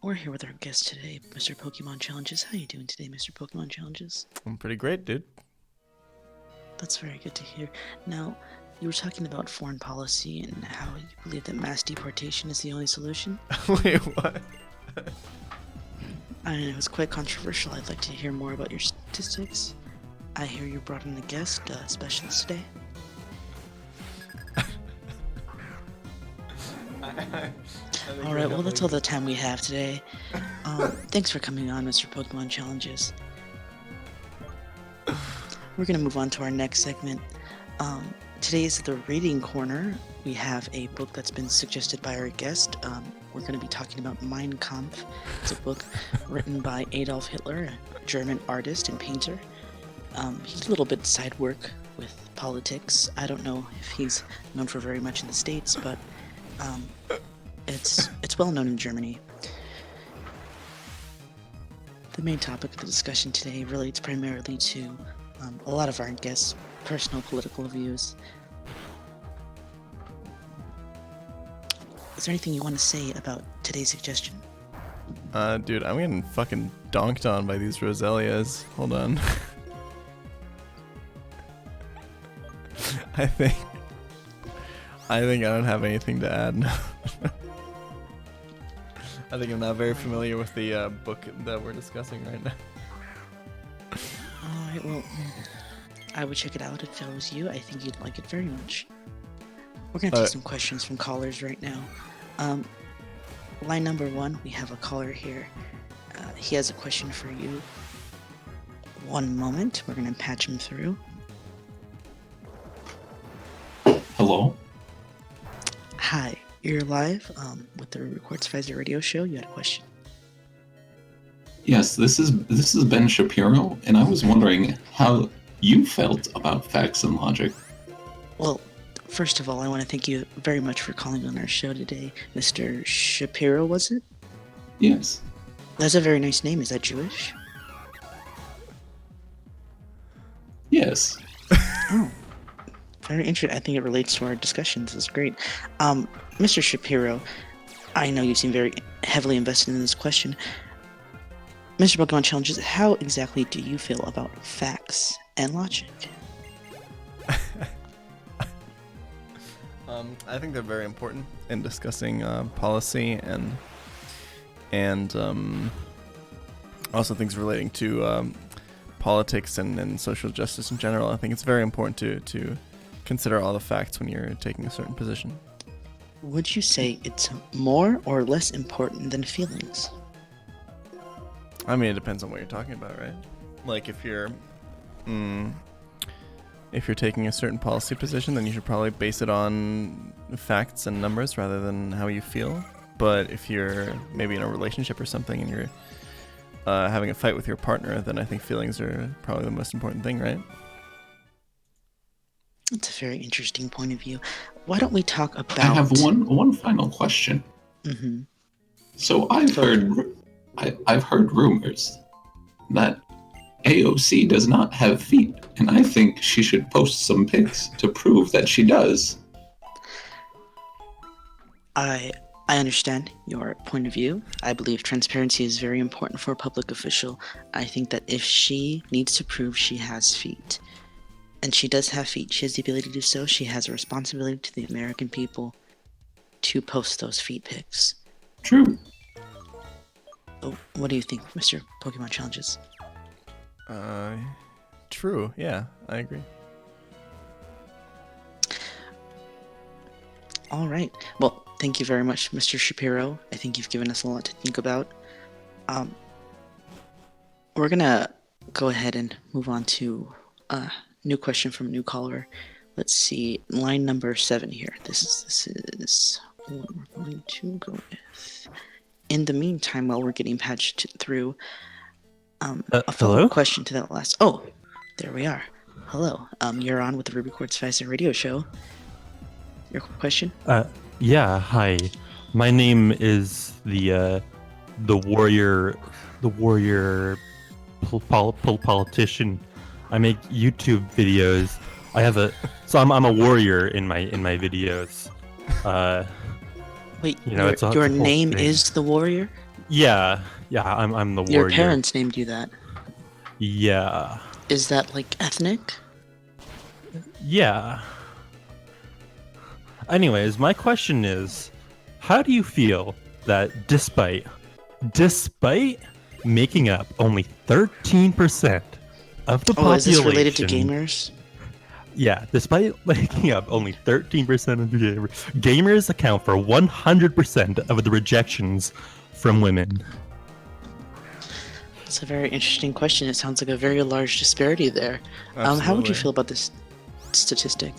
We're here with our guest today, Mr. PokemonChallenges. How you doing today, Mr. PokemonChallenges? I'm pretty great, dude. That's very good to hear. Now, you were talking about foreign policy and how you believe that mass deportation is the only solution. Wait, what? I know, it was quite controversial. I'd like to hear more about your statistics. I hear you brought in a guest specialist today. Alright, well, that's all the time we have today. Thanks for coming on, Mr. PokemonChallenges. We're going to move on to our next segment. Today is the Reading Corner. We have a book that's been suggested by our guest. We're going to be talking about Mein Kampf. It's a book written by Adolf Hitler, a German artist and painter. He did a little bit side work with politics. I don't know if he's known for very much in the States, but it's well known in Germany. The main topic of the discussion today relates primarily to a lot of our guests' personal political views. Is there anything you want to say about today's suggestion? Dude, I'm getting fucking donked on by these Roselias. Hold on. I think I don't have anything to add now. I think I'm not very familiar with the book that we're discussing right now. Alright, well, I would check it out if I was you. I think you'd like it very much. We're going to take some questions from callers right now. Line number 1, we have a caller here. He has a question for you. One moment, we're going to patch him through. Hello? Hi, you're live with the Records Pfizer Radio Show. You had a question. Yes, this is Ben Shapiro, and I was wondering how you felt about facts and logic. Well, first of all, I want to thank you very much for calling on our show today. Mr. Shapiro, was it? Yes. That's a very nice name. Is that Jewish? Yes. Oh, very interesting. I think it relates to our discussions. It's great. Mr. Shapiro, I know you seem very heavily invested in this question. Mr. PokemonChallenges, how exactly do you feel about facts and logic? I think they're very important in discussing policy and also things relating to politics and social justice in general. I think it's very important to consider all the facts when you're taking a certain position. Would you say it's more or less important than feelings? I mean, it depends on what you're talking about, right? Like if you're taking a certain policy position, then you should probably base it on facts and numbers rather than how you feel. But if you're maybe in a relationship or something and you're having a fight with your partner, then I think feelings are probably the most important thing, right? That's a very interesting point of view. Why don't we talk about... I have one final question. Mm-hmm. So I've heard rumors that AOC does not have feet, and I think she should post some pics to prove that she does. I understand your point of view. I believe transparency is very important for a public official. I think that if she needs to prove she has feet, and she does have feet, she has the ability to do so, she has a responsibility to the American people to post those feet pics. True. Oh, what do you think, Mr. PokemonChallenges? True. Yeah, I agree. All right. Well, thank you very much, Mr. Shapiro. I think you've given us a lot to think about. We're gonna go ahead and move on to a new question from a new caller. Let's see, line number 7 here. This is what we're going to go with. In the meantime, while we're getting patched through, a follow-up question to that last... Oh, there we are. Hello. You're on with the Ruby Quartz Pfizer Radio Show. Your question? Yeah, hi. My name is the warrior politician. I make YouTube videos. I'm a warrior in my videos. Wait, you know, your name is the warrior? Yeah, I'm the Your warrior. parents named you that. Yeah. Is that like ethnic? Yeah. Anyways, my question is, how do you feel that despite making up only 13% of the Oh, is this population, related to gamers? yeah, despite making up only 13% of the gamers account for 100% of the rejections from women. That's a very interesting question. It sounds like a very large disparity there. How would you Absolutely. feel about this statistic?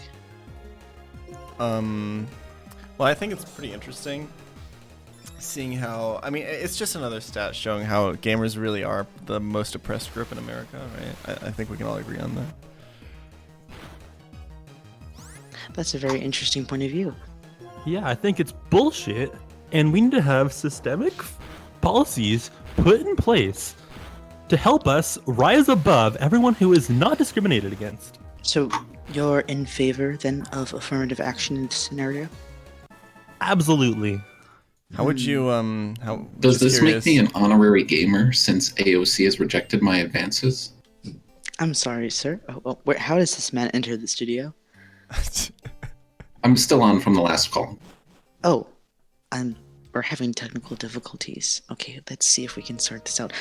Well, I think it's pretty interesting seeing how, I mean, it's just another stat showing how gamers really are the most oppressed group in America, right? I think we can all agree on that. That's a very interesting point of view. Yeah, I think it's bullshit, and we need to have systemic policies put in place to help us rise above everyone who is not discriminated against. So, you're in favor then of affirmative action in this scenario? Absolutely. How would you, Does just this curious- make me an honorary gamer since AOC has rejected my advances? I'm sorry, sir. How does this man enter the studio? I'm still on from the last call. Oh, we're having technical difficulties. Okay, let's see if we can sort this out.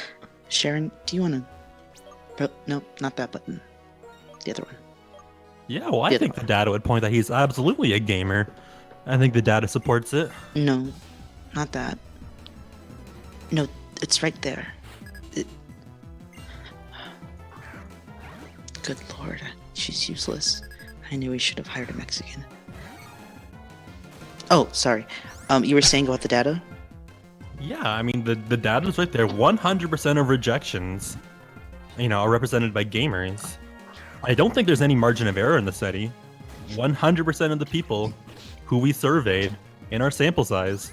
Sharon, do you want to... No, not that button. The other one. Yeah, well, I Yeah. think the data would point that he's absolutely a gamer. I think the data supports it. No, not that. No, it's right there. Good lord, she's useless. I knew we should have hired a Mexican. Oh, sorry. You were saying about the data? Yeah, I mean, the data's right there. 100% of rejections, are represented by gamers. I don't think there's any margin of error in the study. 100% of the people who we surveyed in our sample size,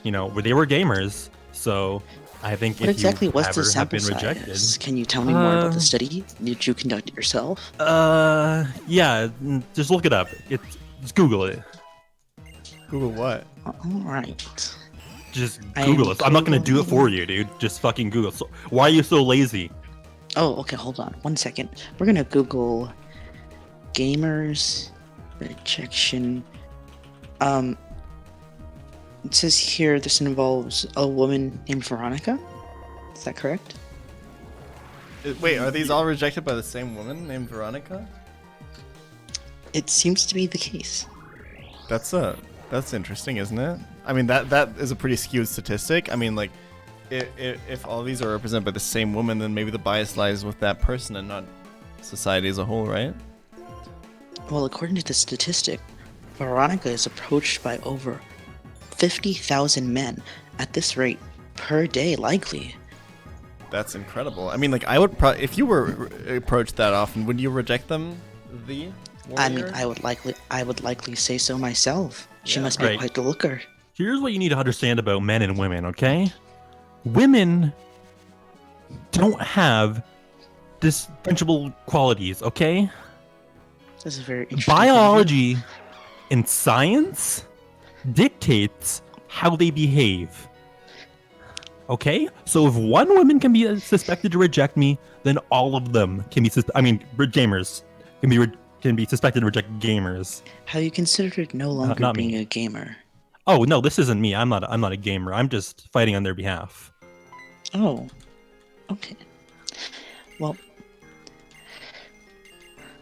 they were gamers. So I think What if exactly you was ever the have sample been rejected, size? Can you tell me more about the study? Did you conduct it yourself? yeah, just look it up. Just Google it. Google what? Alright. Just I Google am it. I'm not gonna do it for Googling. you, dude. Just fucking Google. So, why are you so lazy? Oh, okay, hold on. 1 second. We're gonna Google gamers rejection. It says here this involves a woman named Veronica. Is that correct? Wait, are these all rejected by the same woman named Veronica? It seems to be the case. That's interesting, isn't it? I mean, that is a pretty skewed statistic. I mean, like, if all these are represented by the same woman, then maybe the bias lies with that person and not society as a whole, right? Well, according to the statistic, Veronica is approached by over 50,000 men at this rate per day, likely. That's incredible. I mean, like, I would if you were approached that often, would you reject them? The I mean, warrior? I would likely say so myself. She Yeah. must be Right. quite the looker. Here's what you need to understand about men and women, okay? Women don't have differentiable qualities, okay? That's a very interesting. Biology and science dictates how they behave. Okay? So if one woman can be suspected to reject me, then all of them can be gamers can be suspected to reject gamers. Have you considered no longer not being me. a gamer? Oh, no, this isn't me. I'm not a gamer. I'm just fighting on their behalf. Oh, okay. Well,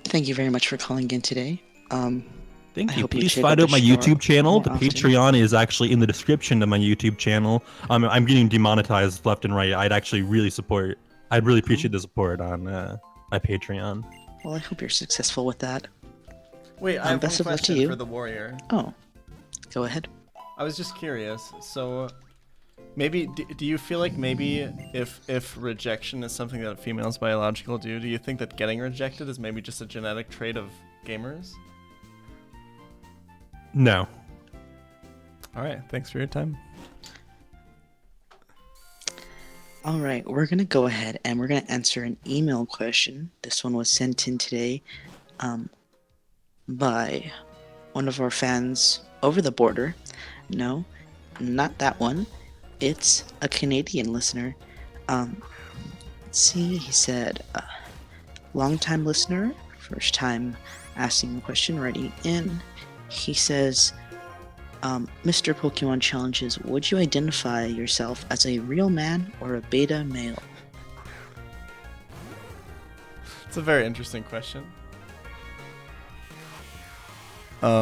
thank you very much for calling in today. Thank I you. hope you Please check find out out my the show YouTube channel. more The often. Patreon is actually in the description of my YouTube channel. I'm getting demonetized left and right. I'd really appreciate the support on my Patreon. Well, I hope you're successful with that. Wait, I have best one of luck to question you. for the warrior. Oh, go ahead. I was just curious. So, maybe do you feel like maybe if rejection is something that females biological do you think that getting rejected is maybe just a genetic trait of gamers? No. All right, thanks for your time. All right, we're gonna go ahead and we're gonna answer an email question. This one was sent in today, by one of our fans over the border. No, not that one. It's a Canadian listener. Let's see, he said, long-time listener, first time asking a question, writing in. He says, Mr. Pokemon Challenges, would you identify yourself as a real man or a beta male? It's a very interesting question. I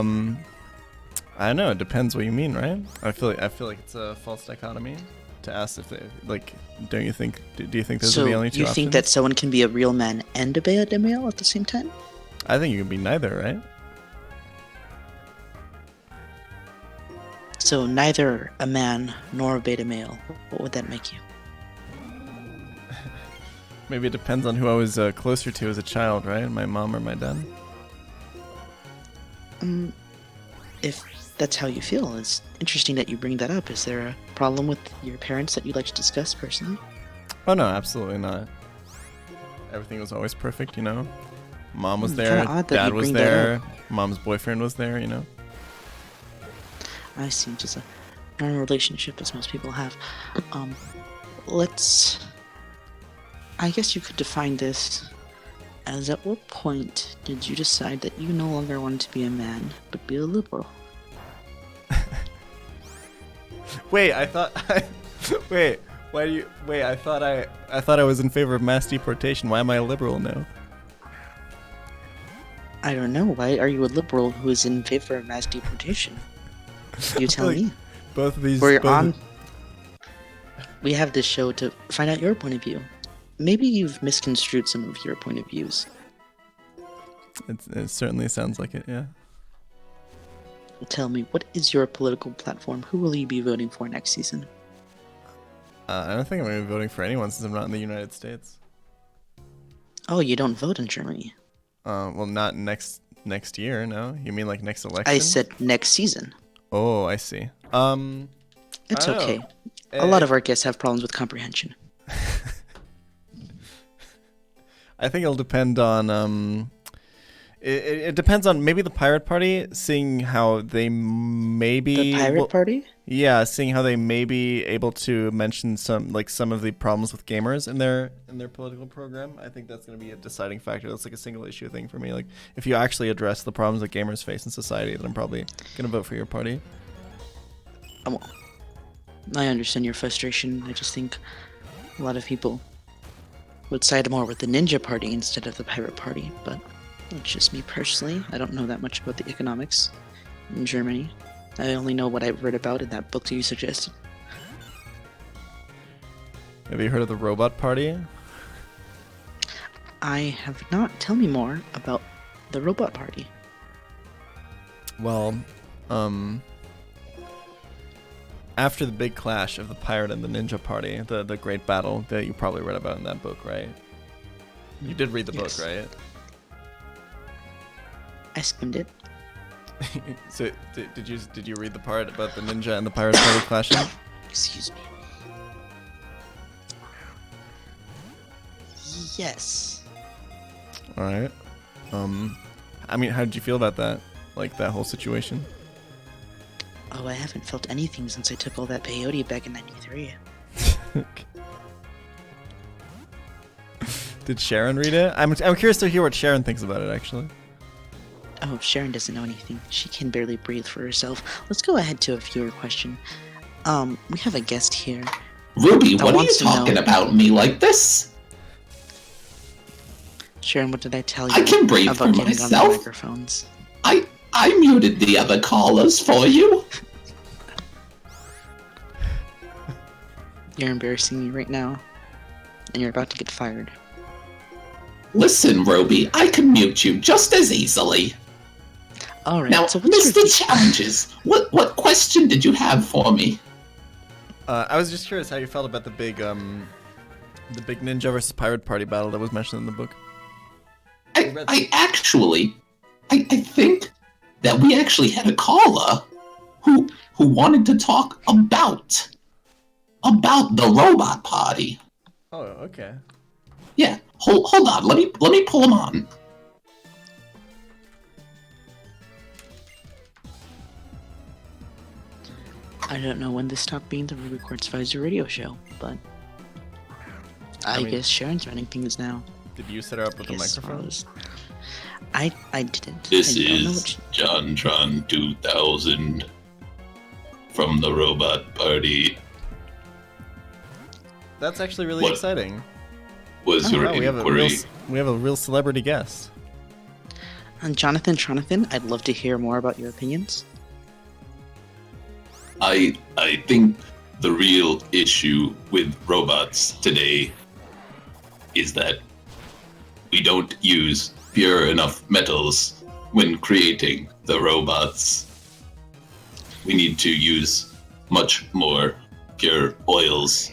don't know. It depends what you mean, right? I feel like it's a false dichotomy to ask if they like. Don't you think? Do you think those are the only two you options? think that someone can be a real man and a beta male at the same time? I think you can be neither, right? So neither a man nor a beta male. What would that make you? Maybe it depends on who I was closer to as a child, right? My mom or my dad. If that's how you feel, it's interesting that you bring that up. Is there a problem with your parents that you'd like to discuss personally? Oh no, absolutely not. Everything was always perfect, you know. Mom was there, kinda odd that dad you was bring that there, up. mom's boyfriend was there, you know. I see, just a normal relationship as most people have. I guess you could define this as, at what point did you decide that you no longer wanted to be a man, but be a liberal? Wait, I thought wait, why do you wait, I thought I was in favor of mass deportation. Why am I a liberal now? I don't know, why are you a liberal who is in favor of mass deportation? You tell Like, me. Both of these We have this show to find out your point of view. Maybe you've misconstrued some of your point of views. It certainly sounds like it, yeah. Tell me, what is your political platform? Who will you be voting for next season? I don't think I'm going to be voting for anyone since I'm not in the United States. Oh, you don't vote in Germany. Well, not next year, no. You mean like next election? I said next season. Oh, I see. It's I don't okay. know. A lot of our guests have problems with comprehension. I think it'll depend on it depends on maybe the Pirate Party, seeing how they maybe The Pirate Party? Yeah, seeing how they may be able to mention some of the problems with gamers in their political program. I think that's going to be a deciding factor. That's like a single issue thing for me. Like if you actually address the problems that gamers face in society, then I'm probably going to vote for your party. I understand your frustration. I just think a lot of people would side more with the Ninja Party instead of the Pirate Party, but it's just me personally. I don't know that much about the economics in Germany. I only know what I read about in that book that you suggested. Have you heard of the Robot Party? I have not. Tell me more about the Robot Party. Well, after the big clash of the Pirate and the Ninja Party, the great battle that you probably read about in that book, right? You did read the Yes. book, right? I skimmed it. So did you read the part about the Ninja and the Pirate Party clashing? Excuse me. Yes. All right. I mean, how did you feel about that? Like that whole situation? Oh, I haven't felt anything since I took all that peyote back in '93. Did Sharon read it? I'm curious to hear what Sharon thinks about it, actually. Oh, Sharon doesn't know anything. She can barely breathe for herself. Let's go ahead to a viewer question. We have a guest here. Ruby, That what are you wants to know- talking about me like this? Sharon, what did I tell you I can breathe about for getting on the myself. microphones? I muted the other callers for you. You're embarrassing me right now, and you're about to get fired. Listen, Ruby, I can mute you just as easily. All right. Now, so what's your Mr. Challenges, what question did you have for me? I was just curious how you felt about the big Ninja versus Pirate Party battle that was mentioned in the book. I think that we actually had a caller who wanted to talk about the Robot Party. Oh, okay. Yeah, hold on. Let me pull him on. I don't know when this stopped being the Ruby Quartz Advisor radio show, but I mean- guess Sharon's running things now. Did you set her up with the Guess microphone? I didn't. This I don't know is what JohnTron 2000 from the Robot Party. That's actually really What? exciting. Was Oh, your Wow, we have inquiry? a real celebrity guest. And Jonathan, I'd love to hear more about your opinions. I think the real issue with robots today is that we don't use pure enough metals when creating the robots. We need to use much more pure oils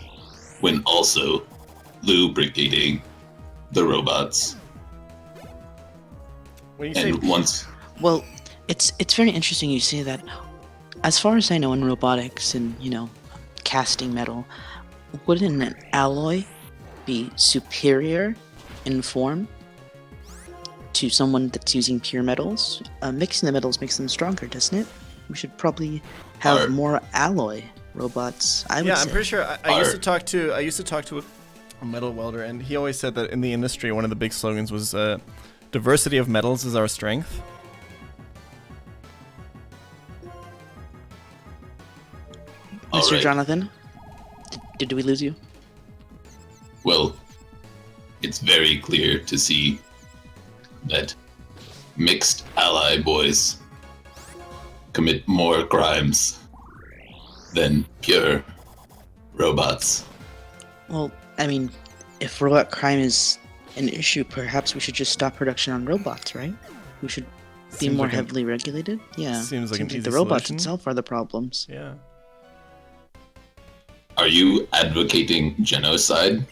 when also lubricating the robots. When you say And once Well, it's very interesting you say that. As far as I know, in robotics and casting metal, wouldn't an alloy be superior in form to someone that's using pure metals? Mixing the metals makes them stronger, doesn't it? We should probably have Are- more alloy robots. I would yeah, say. I'm pretty sure. I used to Are- talk to a metal welder, and he always said that in the industry, one of the big slogans was "diversity of metals is our strength." All Mr. right. Jonathan, did we lose you? Well, it's very clear to see that mixed ally boys commit more crimes than pure robots. Well, I mean, if robot crime is an issue, perhaps we should just stop production on robots, right? We should be Seems more like an- heavily regulated. Yeah. seems like an easy the robots solution. itself are the problems. Yeah. Are you advocating genocide?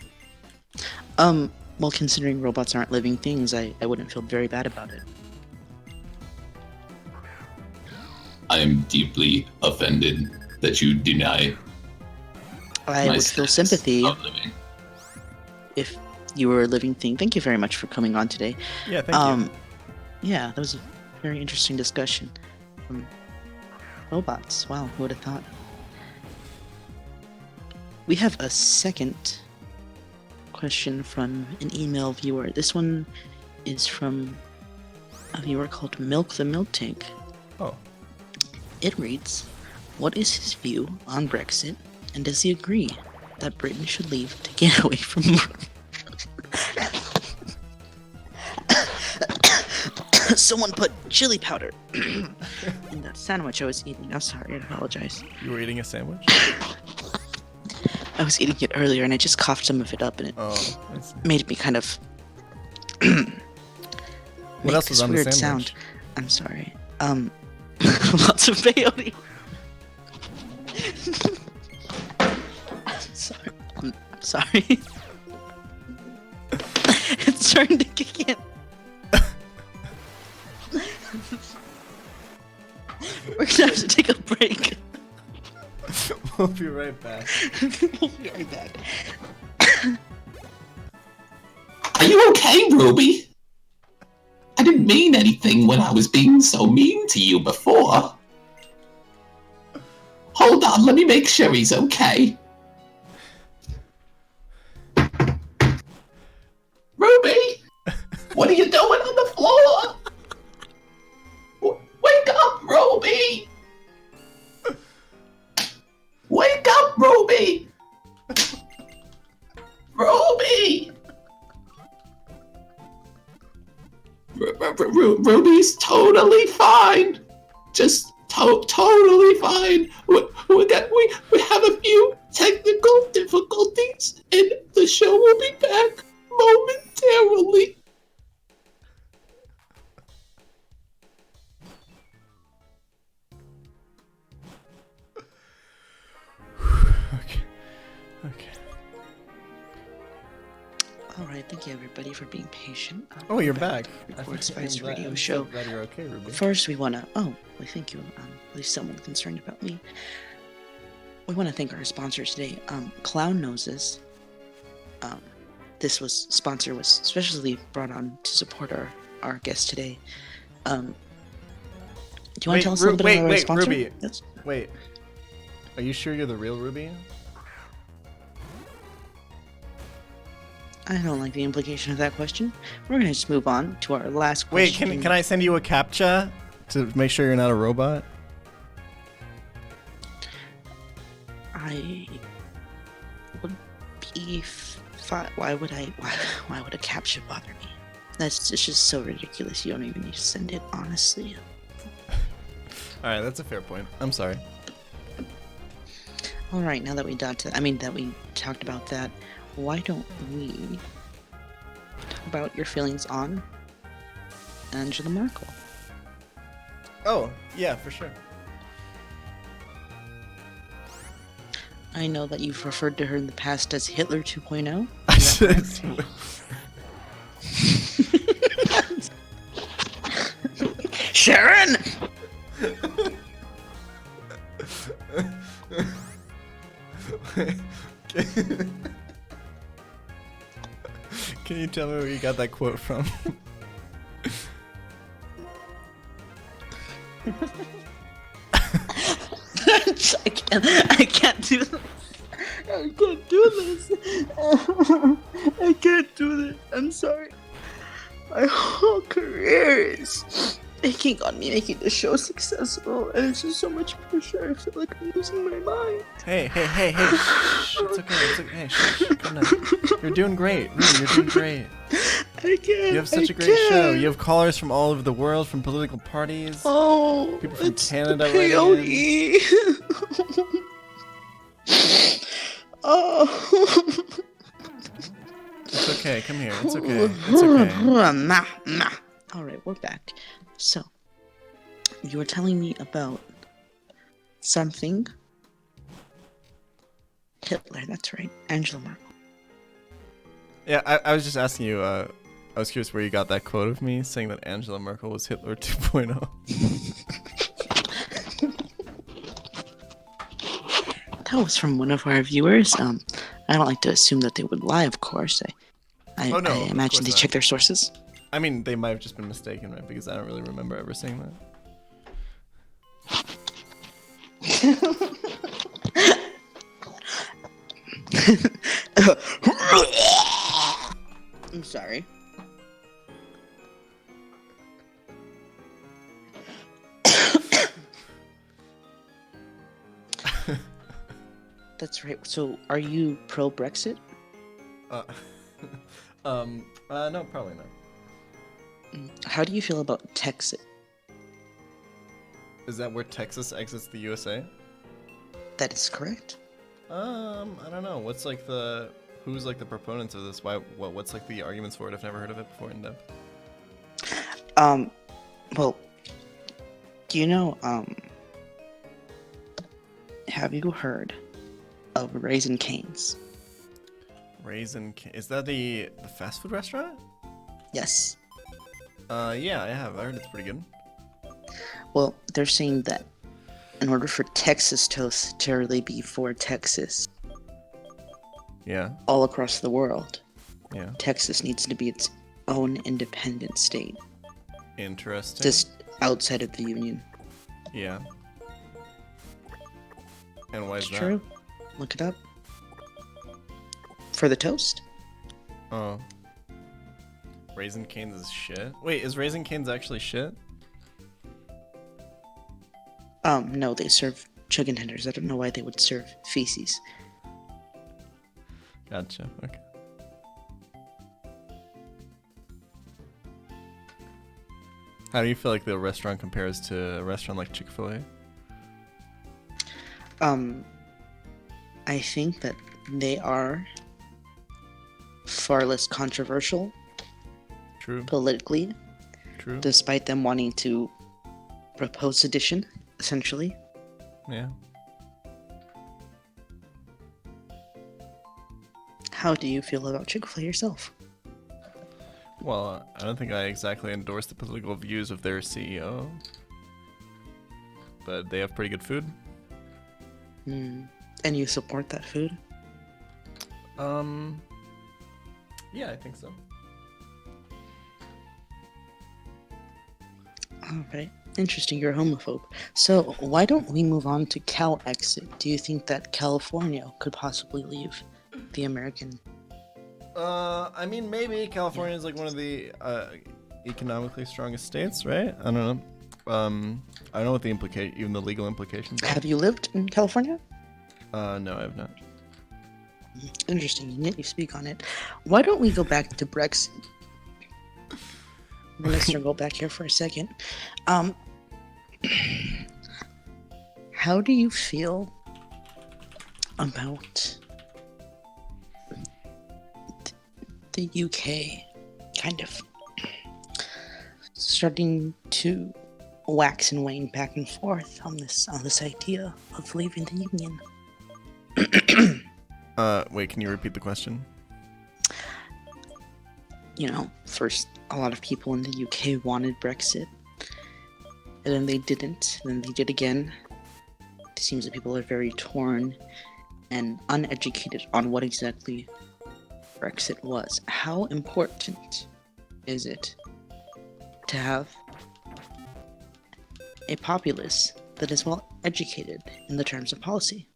Well, considering robots aren't living things, I wouldn't feel very bad about it. I am deeply offended that you deny I my would feel status sympathy of living. if you were a living thing. Thank you very much for coming on today. Yeah. Thank you. Yeah, that was a very interesting discussion. Robots. Wow, who would have thought? We have a second question from an email viewer. This one is from a viewer called Milk the Milk Tank. Oh. It reads, what is his view on Brexit, and does he agree that Britain should leave to get away from Someone put chili powder in that sandwich I was eating. I'm sorry, I apologize. You were eating a sandwich? I was eating it earlier and I just coughed some of it up and it Oh. I see. made me kind of What else was on the weird sandwich? sound. I'm sorry. Lots of peyote. I'm sorry. I'm sorry. It's starting to kick in. We're gonna have to take a break. We'll be right back. We'll be right back. Are you okay, Ruby? I didn't mean anything when I was being so mean to you before. Hold on, let me make sure he's okay. Ruby! What are you doing on the floor? Wake up, Ruby! Wake up, Ruby! Ruby! Ruby's totally fine. Just totally fine. We have a few technical difficulties, and the show will be back momentarily. Okay. Okay. Alright, thank you everybody for being patient. Oh, you're back. Record I'm Spice glad- Radio I'm Show. so glad you're okay, Ruby. First, we want to. Oh, well, thank you. At least someone concerned about me. We want to thank our sponsors today. Clown Noses. This sponsor was specially brought on to support our guest today. Do you want Wait, to tell us a little bit about our wait, sponsor? Ruby. Yes. Wait. Are you sure you're the real Ruby? I don't like the implication of that question. We're gonna just move on to our last Wait, question. can I send you a CAPTCHA to make sure you're not a robot? I would be why would a captcha bother me? That's just so ridiculous. You don't even need to send it, honestly. All right, that's a fair point. I'm sorry. All right, now that we talked about that, why don't we talk about your feelings on Angela Merkel? Oh, yeah, for sure. I know that you've referred to her in the past as Hitler 2.0. Sharon! Can you tell me where you got that quote from? I can't do this. I can't do this. I can't do this. I'm sorry. My whole career is making the show successful, and it's just so much pressure. I feel like I'm losing my mind. Hey. Shh, it's okay. Hey, shh, come down. You're doing great. Ruby, you're doing great. I can't. You have such a great show. You have callers from all over the world, from political parties. Oh, people from it's Canada the writing in. peyote. Oh. It's okay. Come here. It's okay. It's okay. All right, we're back. So, you were telling me about something. Hitler, that's right. Angela Merkel. Yeah, I was just asking you. I was curious where you got that quote of me saying that Angela Merkel was Hitler 2.0. That was from one of our viewers. I don't like to assume that they would lie, of course. I imagine they check their sources. I mean, they might have just been mistaken, right? Because I don't really remember ever saying that. I'm sorry. That's right. So, are you pro-Brexit? No, probably not. How do you feel about Texas? Is that where Texas exits the USA? That is correct. I don't know. Who's the proponents of this? What's like the arguments for it? I've never heard of it before in depth. Well, do you know, have you heard of Raising Cane's? Is that the fast food restaurant? Yes. Yeah, I have. I heard it's pretty good. Well, they're saying that in order for Texas toast to really be for Texas, yeah, all across the world, yeah, Texas needs to be its own independent state. Interesting. Just outside of the Union. Yeah. And why is It's that? true. Look it up. For the toast? Oh. Raisin Cane's is shit? Wait, is Raisin Cane's actually shit? No, they serve chicken tenders. I don't know why they would serve feces. Gotcha, okay. How do you feel like the restaurant compares to a restaurant like Chick-fil-A? I think that they are far less controversial True. politically, True. despite them wanting to propose sedition, essentially. Yeah. How do you feel about Chick-fil-A yourself? Well, I don't think I exactly endorse the political views of their CEO. But they have pretty good food. And you support that food? Yeah, I think so. Alright. Interesting, you're a homophobe. So why don't we move on to Cal exit? Do you think that California could possibly leave the American? I mean, maybe California is like one of the economically strongest states, right? I don't know. I don't know what the even the legal implications are. Have you lived in California? No, I have not. Interesting, and yet you speak on it. Why don't we go back to Brexit? I'm gonna circle back here for a second. How do you feel about the UK kind of starting to wax and wane back and forth on this idea of leaving the union? Wait, can you repeat the question? You know, first a lot of people in the UK wanted Brexit, and then they didn't, and then they did again. It seems that people are very torn and uneducated on what exactly Brexit was. How important is it to have a populace that is well educated in the terms of policy?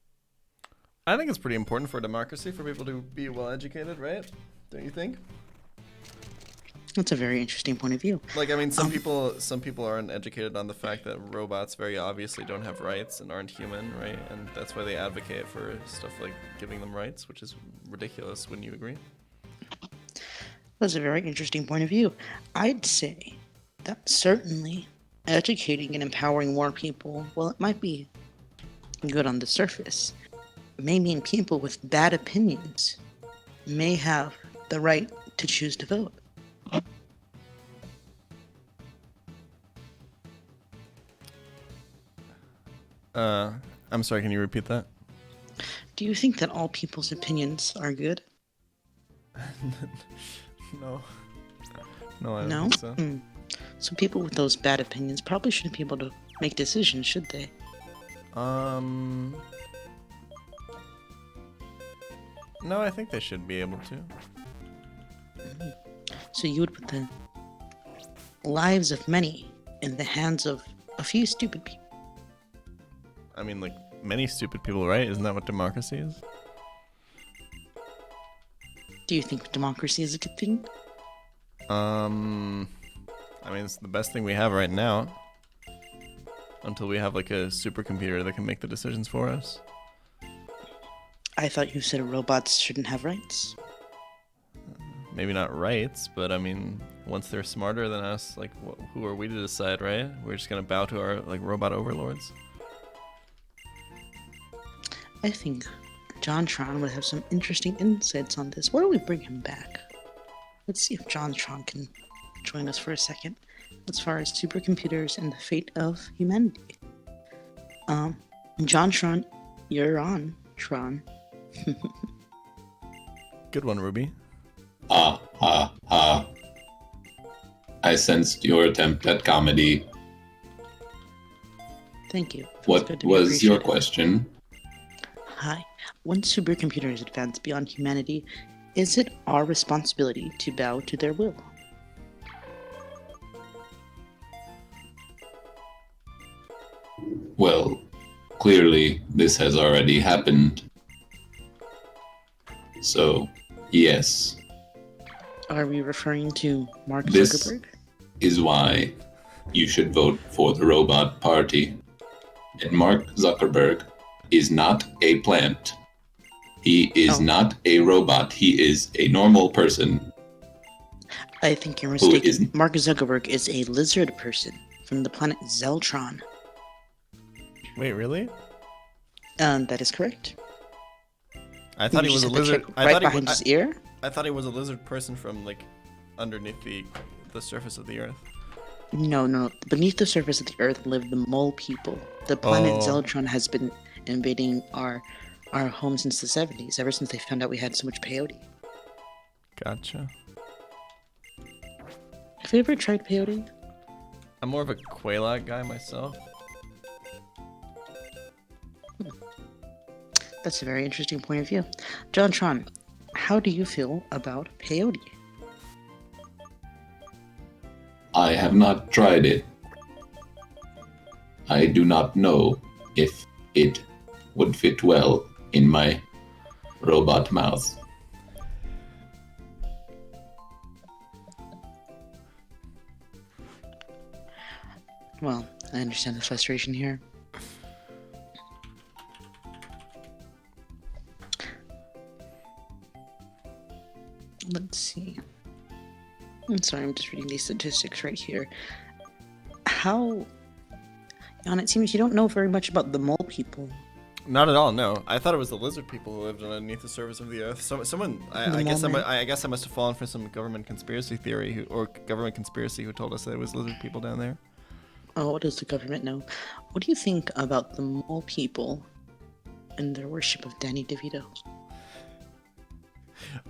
I think it's pretty important for democracy for people to be well educated, right? Don't you think? That's a very interesting point of view. Like, I mean, some people aren't educated on the fact that robots very obviously don't have rights and aren't human, right? And that's why they advocate for stuff like giving them rights, which is ridiculous. Wouldn't you agree? That's a very interesting point of view. I'd say that certainly educating and empowering more people, well, it might be good on the surface. It may mean people with bad opinions may have the right to choose to vote. I'm sorry, can you repeat that? Do you think that all people's opinions are good? No. No, I don't No? think so. So people with those bad opinions probably shouldn't be able to make decisions, should they? No, I think they should be able to. So you would put the lives of many in the hands of a few stupid people. I mean, like, many stupid people, right? Isn't that what democracy is? Do you think democracy is a good thing? I mean, it's the best thing we have right now. Until we have, like, a supercomputer that can make the decisions for us. I thought you said robots shouldn't have rights. Maybe not rights, but I mean, once they're smarter than us, like, who are we to decide, right? We're just gonna bow to our, like, robot overlords. I think John Tron would have some interesting insights on this. Why don't we bring him back? Let's see if John Tron can join us for a second as far as supercomputers and the fate of humanity. John Tron, you're on, Tron. Good one, Ruby. I sensed your attempt at comedy. Thank you. What Good to be was your appreciated. question? Hi. When supercomputers advance beyond humanity, is it our responsibility to bow to their will? Well, clearly this has already happened. So, yes, Are we referring to Mark This- Zuckerberg? is why you should vote for the Robot Party. And Mark Zuckerberg is not a plant. He is Oh. not a robot. He is a normal person. I think you're Who mistaken. isn't? Mark Zuckerberg is a lizard person from the planet Zeltron. Wait, really? That is correct. I thought he You was a just have to lizard. check I right thought behind his ear. I thought he was a lizard person from, like, underneath the surface of the earth. No. Beneath the surface of the Earth live the mole people. The planet Oh. Zeltron has been invading our home since the 70s, ever since they found out we had so much peyote. Gotcha. Have you ever tried peyote? I'm more of a Quelaag guy myself. That's a very interesting point of view. John Tron, how do you feel about peyote? I have not tried it. I do not know if it would fit well in my robot mouth. Well, I understand the frustration here. Let's see. I'm sorry, I'm just reading these statistics right here. How... Jan, it seems you don't know very much about the mole people. Not at all. No, I thought it was the lizard people who lived underneath the surface of the earth. Someone, I guess I must have fallen for some government conspiracy theory or government conspiracy who told us that it was lizard people down there. Oh, what does the government know? What do you think about the mole people and their worship of Danny DeVito?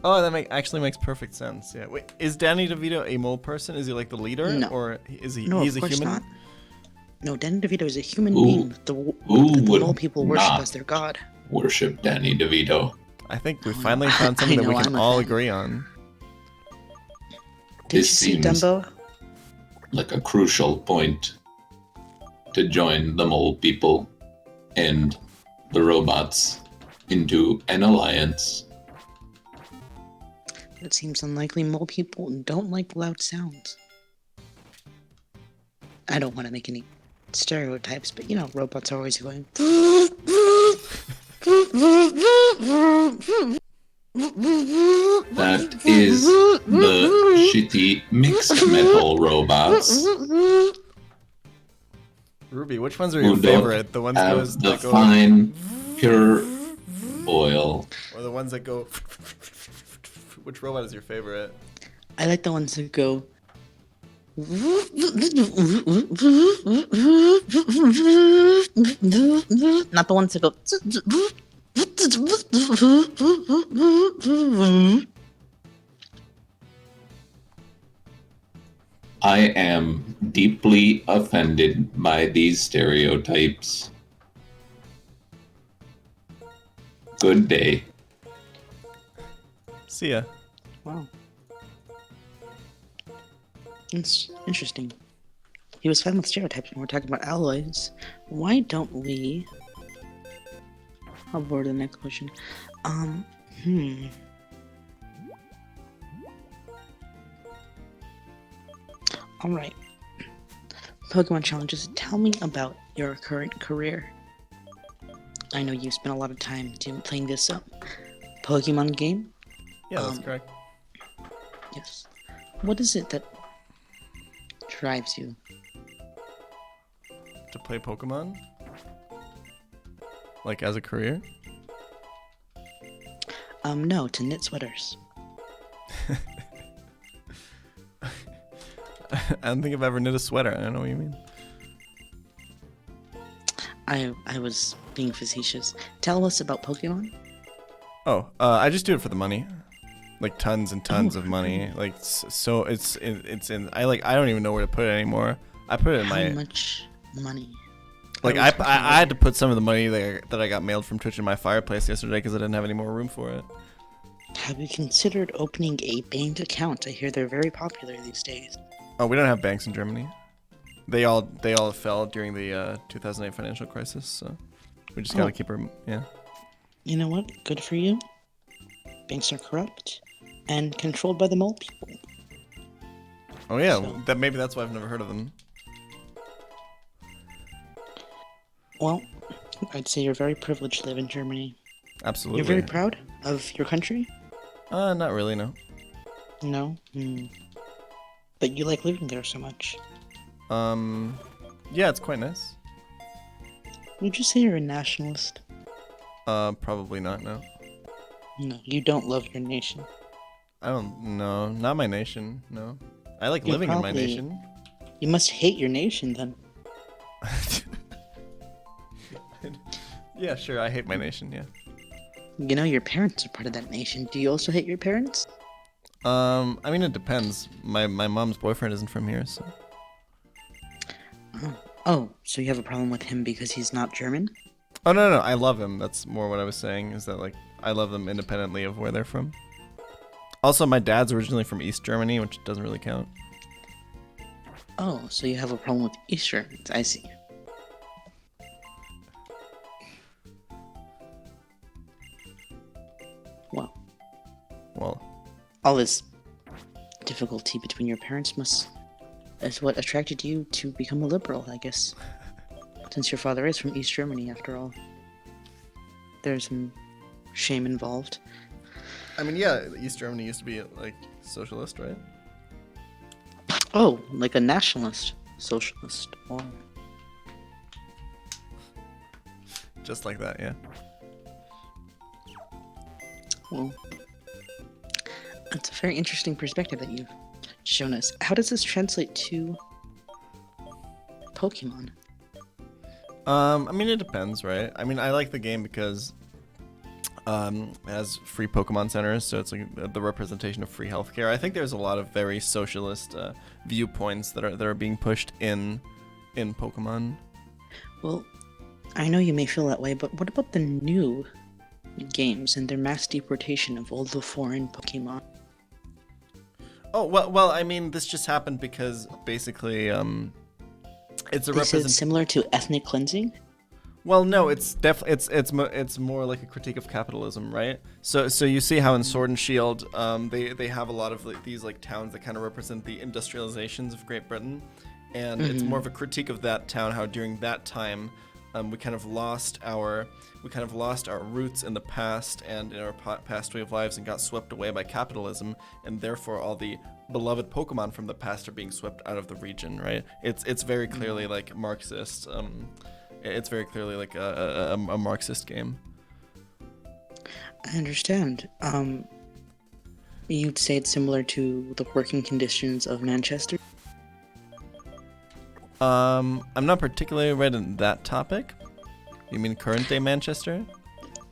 Oh, that actually makes perfect sense. Yeah. Wait, is Danny DeVito a mole person? Is he like the leader, No. or is he? No, He's of a course human. not. No, Danny DeVito is a human Who- being. The would mole people worship not? as their god. Worship Danny DeVito. I think we finally found something I that we know, can I'm a all fan. agree on. Did you This see seems- Dumbo? Like a crucial point to join the mole people and the robots into an alliance. It seems unlikely. Mole people don't like loud sounds. I don't want to make any stereotypes, but you know, robots are always going. That is the shitty mixed metal robots Ruby, which ones are who your don't favorite? The ones have the that go, fine, pure oil. or the ones that go? Which robot is your favorite? I like the ones that go. Not the ones that go. I am deeply offended by these stereotypes. Good day. See ya. Wow. It's interesting. He was fine with stereotypes when we're talking about alloys. Why don't we... I'll board the next question. Alright. Pokemon Challenges, tell me about your current career. I know you spent a lot of time playing this Pokemon game. Yeah, that's correct. Yes. What is it that drives you? To play Pokemon? Like as a career? No, to knit sweaters. I don't think I've ever knit a sweater. I don't know what you mean. I was being facetious. Tell us about Pokemon. Oh, I just do it for the money, like tons and tons of money. Like so, it's in. I don't even know where to put it anymore. I put it in How my much money? like I was I had to put some of the money that I got mailed from Twitch in my fireplace yesterday because I didn't have any more room for it. Have you considered opening a bank account? I hear they're very popular these days. Oh, we don't have banks in Germany. They all fell during the 2008 financial crisis. So we just gotta keep our yeah. You know what? Good for you. Banks are corrupt and controlled by the mole people. Oh yeah, So- maybe that's why I've never heard of them. Well, I'd say you're very privileged to live in Germany. Absolutely. You're very proud of your country? Not really, no. No? But you like living there so much. Yeah, it's quite nice. Would you say you're a nationalist? Probably not, no. No, you don't love your nation. I don't know. Not my nation, no. I like You're living in my probably- nation. You must hate your nation then. Yeah, sure, I hate my nation, yeah. You know, your parents are part of that nation. Do you also hate your parents? I mean, it depends. My mom's boyfriend isn't from here, so. Oh, so you have a problem with him because he's not German? Oh, no, I love him. That's more what I was saying, is that, like, I love them independently of where they're from. Also, my dad's originally from East Germany, which doesn't really count. Oh, so you have a problem with East Germans. I see. Well, all this difficulty between your parents is what attracted you to become a liberal, I guess. Since your father is from East Germany, after all. There's some shame involved. I mean, yeah, East Germany used to be like socialist, right? Oh, like a nationalist socialist. Oh. Just like that, yeah. Well, that's a very interesting perspective that you've shown us. How does this translate to Pokemon? I mean, it depends, right? I mean, I like the game because it has free Pokemon centers, so it's like the representation of free healthcare. I think there's a lot of very socialist viewpoints that are being pushed in Pokemon. Well, I know you may feel that way, but what about the new games and their mass deportation of all the foreign Pokemon? Oh, well, I mean, this just happened because basically, it's a They said representation. it's similar to ethnic cleansing? Well, no, it's it's more like a critique of capitalism, right? So you see how in Sword and Shield, they have a lot of these like towns that kind of represent the industrializations of Great Britain, and it's more of a critique of that town. How during that time, we kind of lost our roots in the past and in our past way of lives, and got swept away by capitalism, and therefore all the beloved Pokemon from the past are being swept out of the region, right? It's very clearly like Marxist. It's very clearly like a Marxist game. I understand. You'd say it's similar to the working conditions of Manchester? I'm not particularly read in that topic. You mean current day Manchester?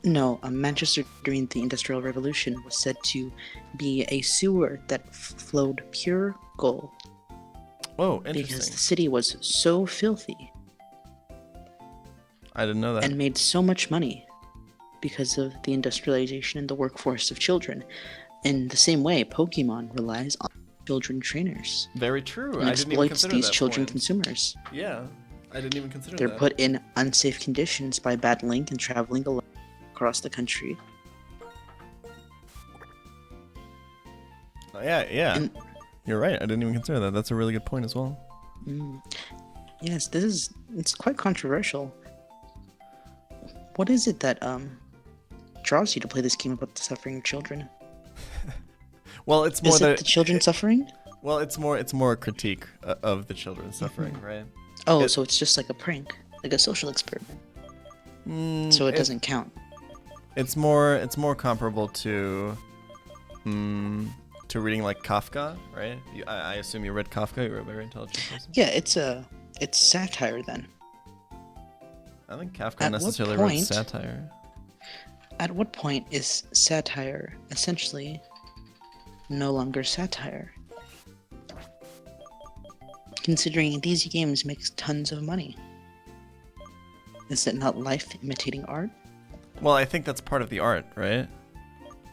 No, Manchester during the Industrial Revolution was said to be a sewer that flowed pure gold. Oh, Because the interesting. city was so filthy I didn't know that. and made so much money because of the industrialization and the workforce of children. In the same way, Pokemon relies on children trainers Very true. and I didn't even exploits consider these that children point. consumers. Yeah, I didn't even consider They're that. put in unsafe conditions by battling and traveling alone across the country. Yeah. And- You're right. I didn't even consider that. That's a really good point as well. Yes, it's quite controversial. What is it that draws you to play this game about the suffering of children? Well, it's more Is it that the children suffering? well, it's more a critique of the children suffering, right? Oh, so it's just like a prank, like a social experiment. So it doesn't count. It's more comparable to reading like Kafka, right? I assume you read Kafka. You're a very intelligent person. Yeah, it's satire then. I think Kafka At what necessarily wrote point- satire. At what point is satire essentially no longer satire? Considering these games make tons of money. Is it not life imitating art? Well, I think that's part of the art, right?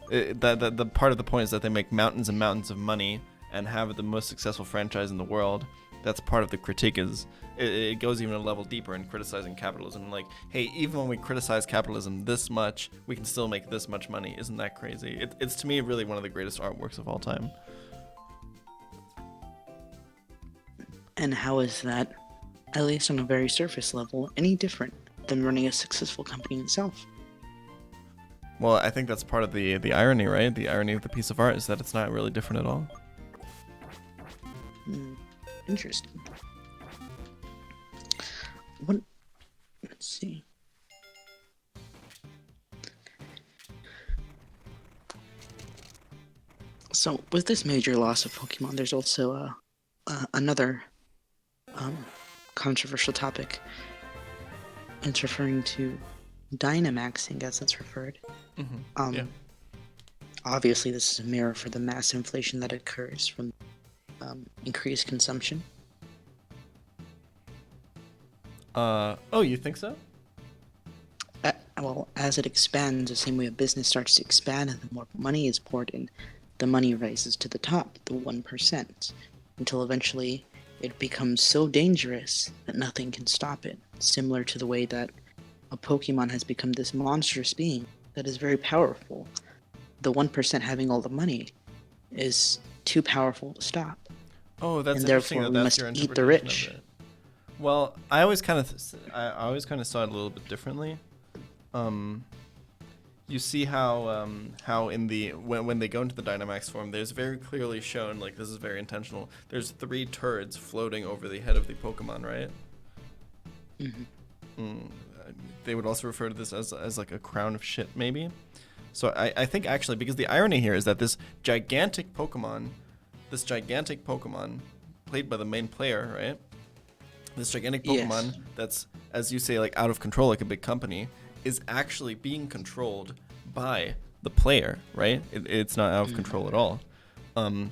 The part of the point is that they make mountains and mountains of money and have the most successful franchise in the world. That's part of the critique. Is it goes even a level deeper in criticizing capitalism. Like, hey, even when we criticize capitalism this much, we can still make this much money. Isn't that crazy? It's to me really one of the greatest artworks of all time. And how is that, at least on a very surface level, any different than running a successful company itself? Well, I think that's part of the irony, right? The irony of the piece of art is that it's not really different at all. Interesting. What? Let's see. So, with this major loss of Pokemon, there's also another controversial topic. It's referring to Dynamaxing, as it's referred. Yeah. Obviously, this is a mirror for the mass inflation that occurs from increased consumption. Oh, you think so? Well, as it expands, the same way a business starts to expand and the more money is poured in, the money rises to the top, the 1%, until eventually it becomes so dangerous that nothing can stop it. Similar to the way that a Pokemon has become this monstrous being that is very powerful, the 1% having all the money is too powerful to stop. Oh, that's And interesting. therefore That we that's must your eat the interpretation rich. of it. Well, I always kind of saw it a little bit differently. You see how in the when they go into the Dynamax form, there's very clearly shown, like, this is very intentional. There's 3 turds floating over the head of the Pokemon, right? They would also refer to this as like a crown of shit, maybe. So I think actually, because the irony here is that this gigantic Pokemon played by the main player, right? This gigantic Pokemon Yes. that's, as you say, like out of control, like a big company, is actually being controlled by the player, right? It's not out of control at all.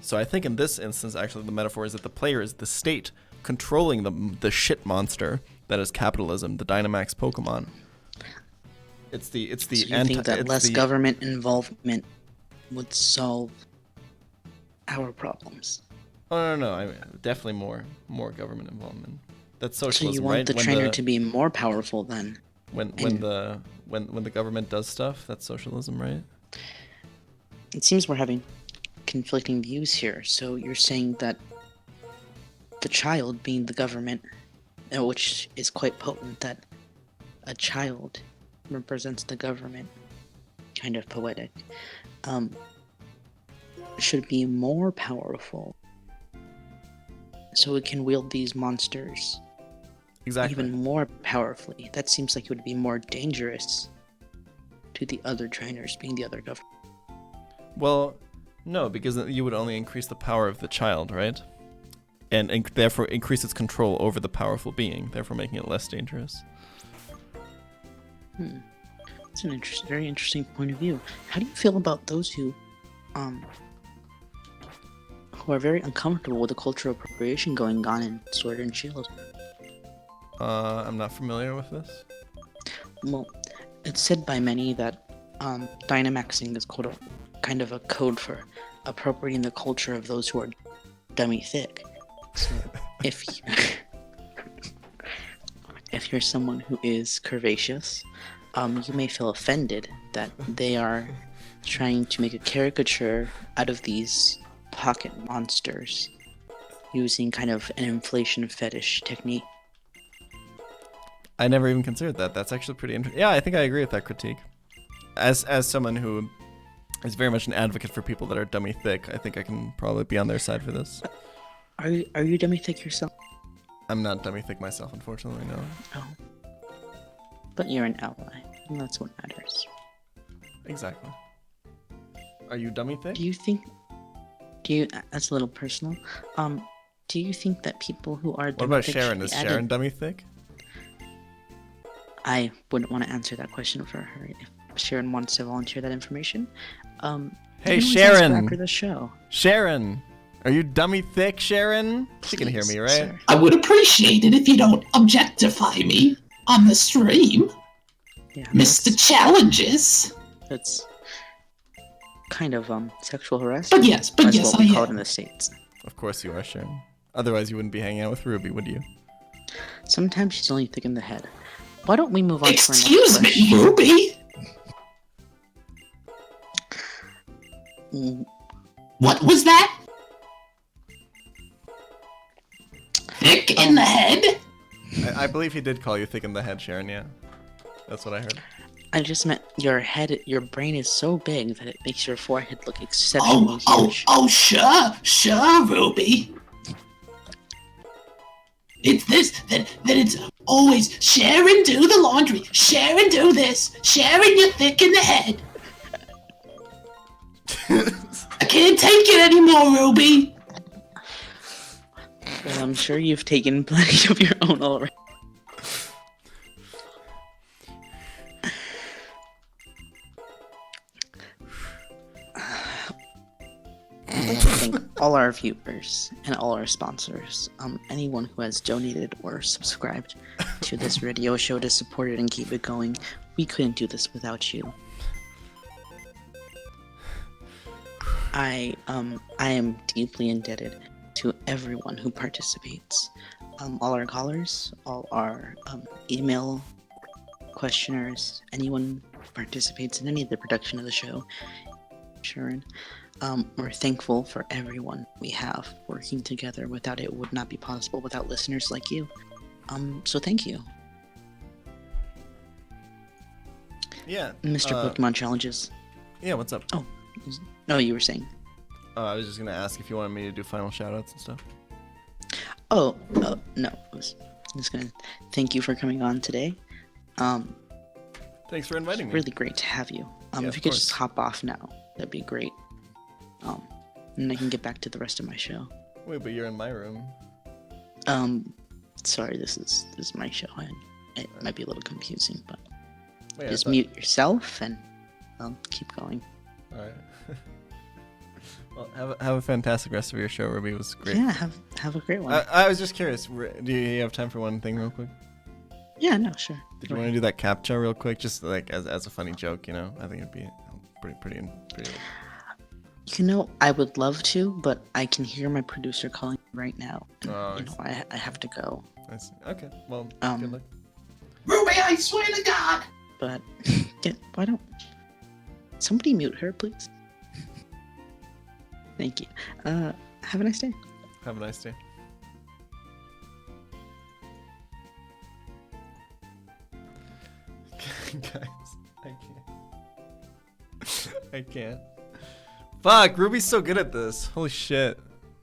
So I think in this instance, actually, the metaphor is that the player is the state controlling the shit monster that is capitalism, the Dynamax Pokemon. It's the So you think that less government involvement would solve our problems? Oh no, I mean, definitely more government involvement. That's So socialism, you want right? the trainer to be more powerful then? when the government does stuff, that's socialism, right? It seems we're having conflicting views here. So you're saying that the child being the government, which is quite potent, that a child represents the government, kind of poetic, should be more powerful so it can wield these monsters Exactly. even more powerfully. That seems like it would be more dangerous to the other trainers being the other government. Well, no, because you would only increase the power of the child, right? And therefore increase its control over the powerful being, therefore making it less dangerous. It's an very interesting point of view. How do you feel about those who are very uncomfortable with the cultural appropriation going on in Sword and Shield? I'm not familiar with this. Well, it's said by many that Dynamaxing is kind of a code for appropriating the culture of those who are dummy thick. So if you're someone who is curvaceous, you may feel offended that they are trying to make a caricature out of these pocket monsters using kind of an inflation fetish technique. I never even considered that. That's actually pretty interesting. Yeah, I think I agree with that critique. As someone who is very much an advocate for people that are dummy thick, I think I can probably be on their side for this. Are you dummy thick yourself? I'm not dummy thick myself, unfortunately, no. Oh. But you're an ally, and that's what matters. Exactly. Are you dummy thick? That's a little personal. Do you think that people who are What dummy about thick Sharon? should be Is added? Sharon dummy thick? I wouldn't want to answer that question for her. If Sharon wants to volunteer that information, Hey, you can always ask her Sharon! after the show. Sharon! Are you dummy thick, Sharon? She can hear Please, me, right? sir. I would appreciate it if you don't objectify me on the stream, Yeah, Mr. Challenges. that's kind of sexual harassment. But yes, That's what we I call it in am. the States. Of course you are, Sharon. Otherwise you wouldn't be hanging out with Ruby, would you? Sometimes she's only thick in the head. Why don't we move on to our next Excuse me, question? Ruby. Mm, What was that? Thick in the head? I believe he did call you thick in the head, Sharon, yeah. That's what I heard. I just meant your brain is so big that it makes your forehead look exceptionally huge. Sure, Ruby. It's this, then it's always Sharon, do the laundry, Sharon, do this, Sharon, you're thick in the head. I can't take it anymore, Ruby. Well, I'm sure you've taken plenty of your own already. I'd like to thank all our viewers and all our sponsors. Anyone who has donated or subscribed to this radio show to support it and keep it going. We couldn't do this without you. I am deeply indebted to everyone who participates. All our callers, all our email questioners, anyone who participates in any of the production of the show. Sharon. We're thankful for everyone we have working together. Without it would not be possible without listeners like you. So thank you. Yeah. Mr. Pokemon Challenges. Yeah, what's up? Oh, you were saying. I was just gonna ask if you wanted me to do final shoutouts and stuff. Oh, no. I was just gonna thank you for coming on today. Thanks for inviting me. Really great to have you. Yeah, If of you could course. just hop off now, that'd be great. And I can get back to the rest of my show. Wait, but you're in my room. Sorry, this is my show, and it might be a little confusing, but Wait, just mute yourself and keep going. All right. Well, have a fantastic rest of your show, Ruby. It was great. Yeah, have a great one. I was just curious. Do you have time for one thing, real quick? Yeah, no, sure. Did you want to do that captcha real quick, just like as a funny joke? You know, I think it'd be pretty. You know, I would love to, but I can hear my producer calling right now. And, Oh, I have to go. I see. Okay. Well, good luck. Ruby, I swear to God! But yeah, why don't somebody mute her, please? Thank you. Have a nice day. Have a nice day. Guys, I can't. I can't. Fuck, Ruby's so good at this. Holy shit.